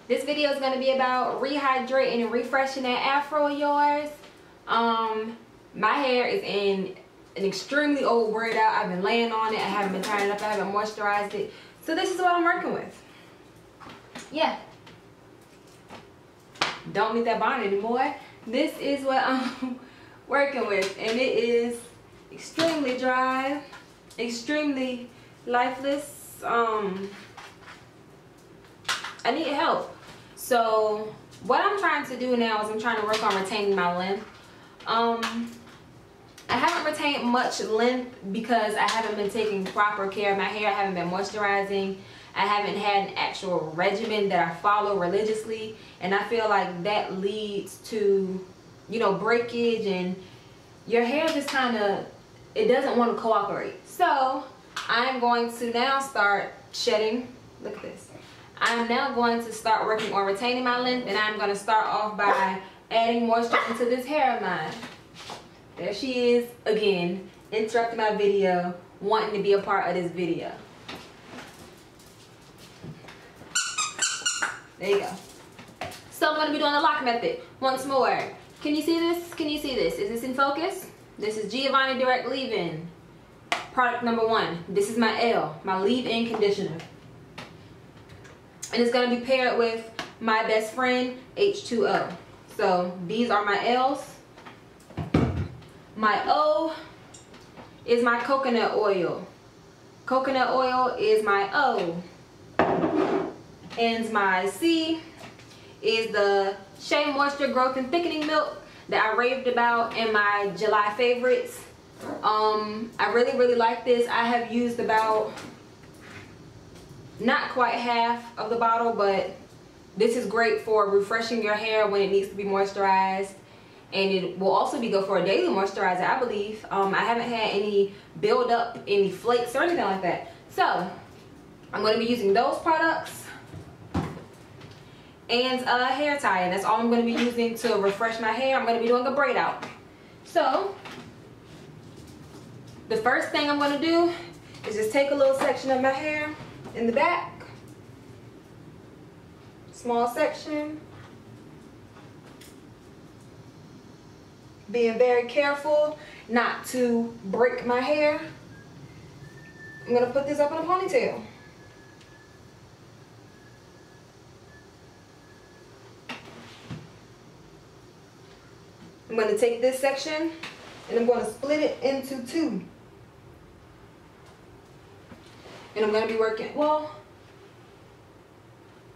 This video is going to be about rehydrating and refreshing that afro of yours. My hair is in an extremely old braid out. I've been laying on it. I haven't been tying it up. I haven't moisturized it. So this is what I'm working with. Yeah. Don't need that bonnet anymore. This is what I'm working with. And it is extremely dry, extremely lifeless. I need help. So what I'm trying to do now is I'm trying to work on retaining my length. I haven't retained much length because I haven't been taking proper care of my hair. I haven't been moisturizing. I haven't had an actual regimen that I follow religiously, and I feel like that leads to, you know, breakage, and your hair just kind of, it doesn't want to cooperate. So I'm going to now start shedding. Look at this. I'm now going to start working on retaining my length, and I'm going to start off by adding moisture into this hair of mine. There she is again, interrupting my video, wanting to be a part of this video. There you go. So I'm going to be doing the lock method once more. Can you see this? Can you see this? Is this in focus? This is Giovanni Direct Leave-In. Product number 1. This is my L, my leave-in conditioner. And it's going to be paired with my best friend, H2O. So these are my L's. My O is my coconut oil. Coconut oil is my O. And my C is the Shea Moisture Growth and Thickening Milk that I raved about in my July favorites. I really like this. I have used about not quite half of the bottle, but this is great for refreshing your hair when it needs to be moisturized. And it will also be good for a daily moisturizer, I believe. I haven't had any build up, any flakes or anything like that. So I'm going to be using those products and a hair tie, and that's all I'm going to be using to refresh my hair. I'm going to be doing a braid out. So the first thing I'm going to do is just take a little section of my hair in the back, small section, being very careful not to break my hair. I'm going to put this up in a ponytail. I'm going to take this section and I'm going to split it into 2. And I'm going to be working, well,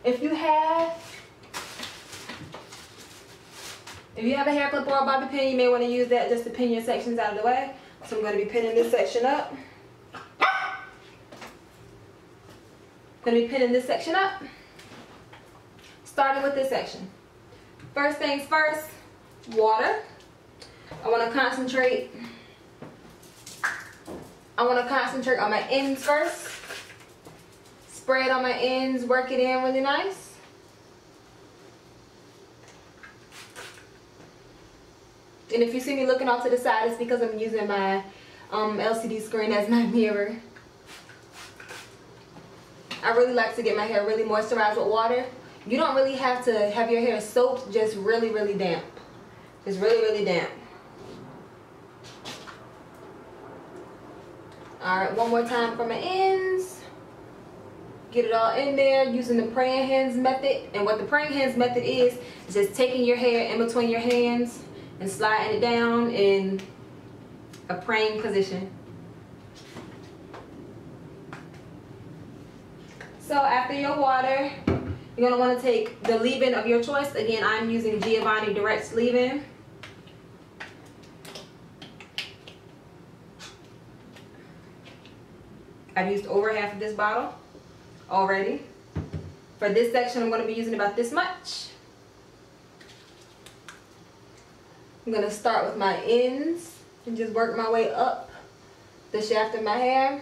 if you have a hair clip or a bobby pin, you may want to use that just to pin your sections out of the way. So I'm going to be pinning this section up. Going to be pinning this section up. Starting with this section. First things first, water. I want to concentrate on my ends first. Spray it on my ends, work it in really nice. And if you see me looking off to the side, it's because I'm using my LCD screen as my mirror. I really like to get my hair really moisturized with water. You don't really have to have your hair soaked, just really damp. Just really damp. Alright, one more time for my ends. Get it all in there using the praying hands method. And what the praying hands method is just taking your hair in between your hands and sliding it down in a praying position. So after your water, you're going to want to take the leave-in of your choice. Again, I'm using Giovanni Direct Leave-In. I've used over half of this bottle already. For this section, I'm going to be using about this much. I'm going to start with my ends and just work my way up the shaft of my hair.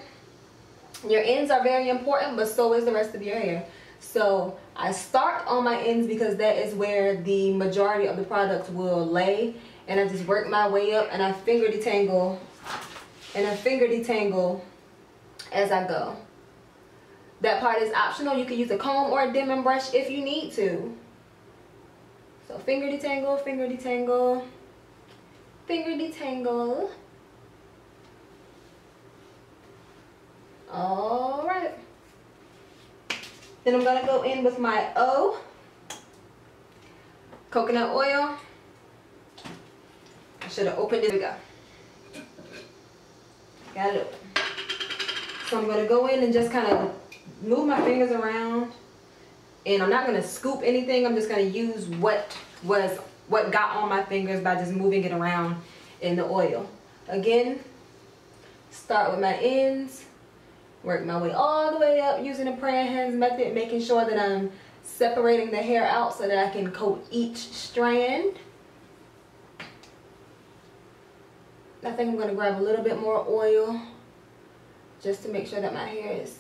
Your ends are very important, but so is the rest of your hair. So I start on my ends because that is where the majority of the product will lay. And I just work my way up and I finger detangle as I go. That part is optional. You can use a comb or a dimming brush if you need to. So finger detangle, finger detangle, finger detangle. All right. Then I'm gonna go in with my coconut oil. I should have opened it. Here we go. Got it open. So I'm gonna go in and just kind of move my fingers around, and I'm not gonna scoop anything. I'm just gonna use what got on my fingers by just moving it around in the oil. Again, start with my ends, work my way all the way up using the praying hands method, making sure that I'm separating the hair out so that I can coat each strand. I think I'm gonna grab a little bit more oil just to make sure that my hair is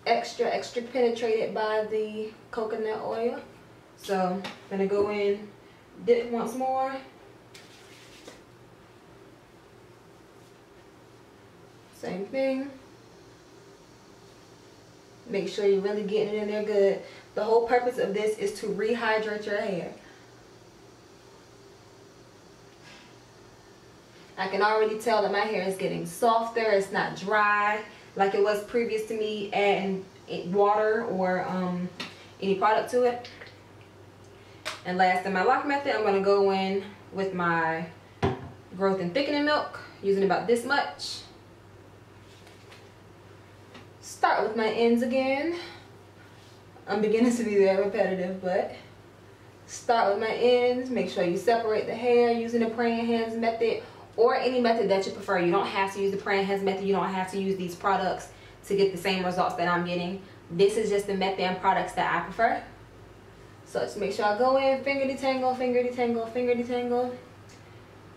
extra penetrated by the coconut oil. So I'm gonna go in, dip once more. Same thing. Make sure you're really getting it in there good. The whole purpose of this is to rehydrate your hair. I can already tell that my hair is getting softer. It's not dry like it was previous to me adding water or any product to it. And last, in my lock method, I'm going to go in with my growth and thickening milk, using about this much. Start with my ends again. I'm beginning to be very repetitive, but start with my ends. Make sure you separate the hair using the praying hands method, or any method that you prefer. You don't have to use the praying hands method. You don't have to use these products to get the same results that I'm getting. This is just the method and products that I prefer. So just make sure I go in, finger detangle, finger detangle, finger detangle.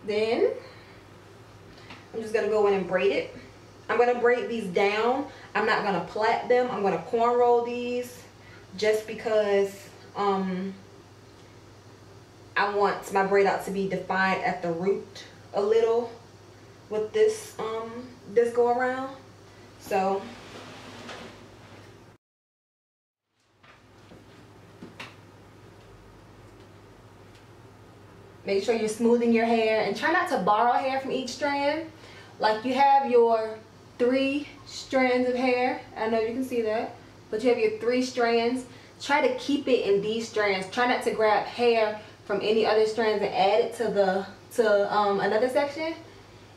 Then I'm just gonna go in and braid it. I'm gonna braid these down. I'm not gonna plait them. I'm gonna cornrow these just because I want my braid out to be defined at the root a little with this this go around. So make sure you're smoothing your hair and try not to borrow hair from each strand. Like you have your 3 strands of hair. I know you can see that, but you have your 3 strands. Try to keep it in these strands. Try not to grab hair from any other strands and add it to another section,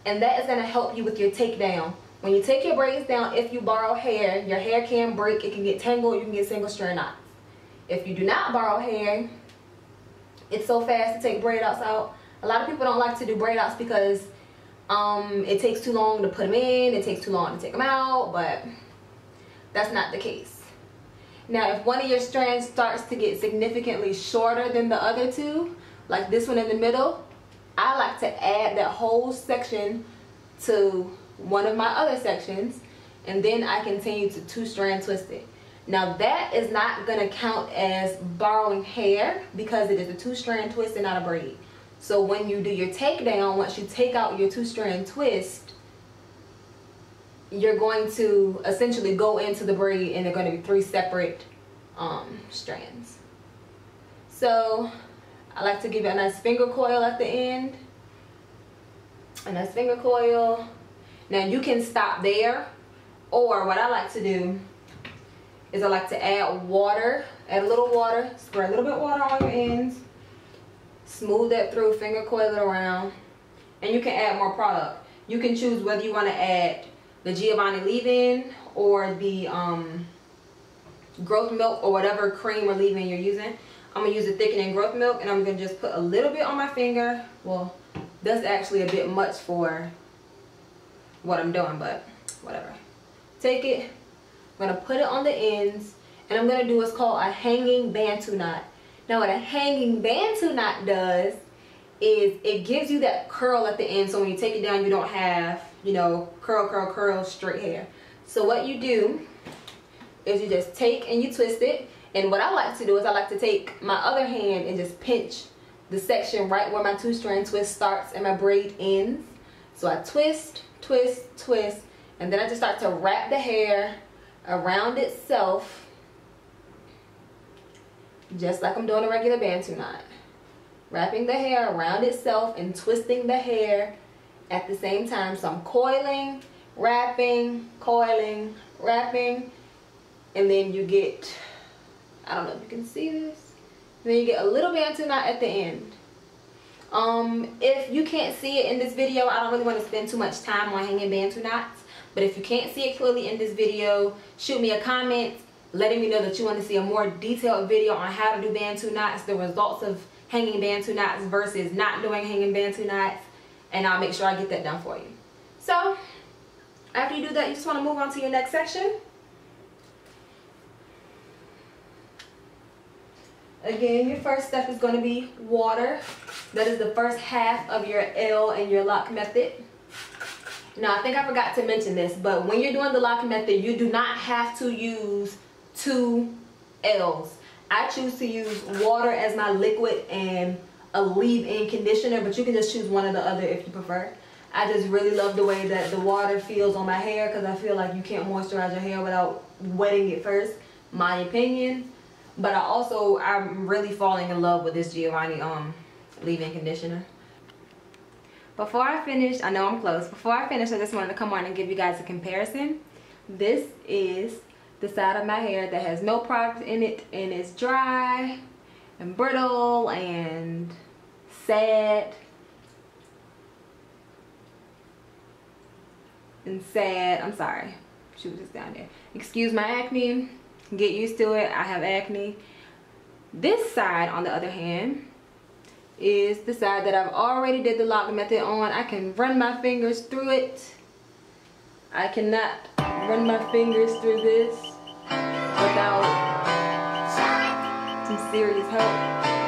and that is going to help you with your takedown. When you take your braids down, if you borrow hair, your hair can break, it can get tangled, you can get single strand knots. If you do not borrow hair, it's so fast to take braid outs out. A lot of people don't like to do braid outs because it takes too long to put them in, it takes too long to take them out, but that's not the case. Now if one of your strands starts to get significantly shorter than the other 2, like this one in the middle, I like to add that whole section to one of my other sections, and then I continue to 2-strand twist it. Now that is not going to count as borrowing hair because it is a 2-strand twist and not a braid. So when you do your takedown, once you take out your 2-strand twist, you're going to essentially go into the braid and they're going to be 3 separate strands. So I like to give it a nice finger coil at the end. A nice finger coil. Now you can stop there, or what I like to do is I like to add water, add a little water, spray a little bit of water on your ends, smooth that through, finger coil it around, and you can add more product. You can choose whether you want to add the Giovanni leave-in or the growth milk or whatever cream or leave-in you're using. I'm going to use the thickening growth milk, and I'm going to just put a little bit on my finger. Well, that's actually a bit much for what I'm doing, but whatever. Take it, I'm going to put it on the ends, and I'm going to do what's called a hanging bantu knot. Now what a hanging bantu knot does is it gives you that curl at the end, so when you take it down you don't have, you know, curl straight hair. So what you do is you just take and you twist it. And what I like to do is I like to take my other hand and just pinch the section right where my 2-strand twist starts and my braid ends. So I twist, twist, twist, and then I just start to wrap the hair around itself, just like I'm doing a regular bantu knot. Wrapping the hair around itself and twisting the hair at the same time. So I'm coiling, wrapping, coiling, wrapping, and then you get, I don't know if you can see this, then you get a little bantu knot at the end. If you can't see it in this video, I don't really want to spend too much time on hanging bantu knots, but if you can't see it clearly in this video, shoot me a comment letting me know that you want to see a more detailed video on how to do bantu knots, the results of hanging bantu knots versus not doing hanging bantu knots, and I'll make sure I get that done for you. So after you do that, you just want to move on to your next section. Again, your first step is going to be water. That is the first half of your L and your lock method. Now, I think I forgot to mention this, but when you're doing the lock method, you do not have to use 2 L's. I choose to use water as my liquid and a leave-in conditioner, but you can just choose one or the other if you prefer. I just really love the way that the water feels on my hair, because I feel like you can't moisturize your hair without wetting it first, my opinion. But I'm really falling in love with this Giovanni leave-in conditioner. Before I finish, I know I'm close. Before I finish, I just wanted to come on and give you guys a comparison. This is the side of my hair that has no product in it, and it's dry and brittle and sad. I'm sorry. Shoot this down there. Excuse my acne. Get used to it. I have acne. This side, on the other hand, is the side that I've already did the lock method on. I can run my fingers through it. I cannot run my fingers through this without some serious help.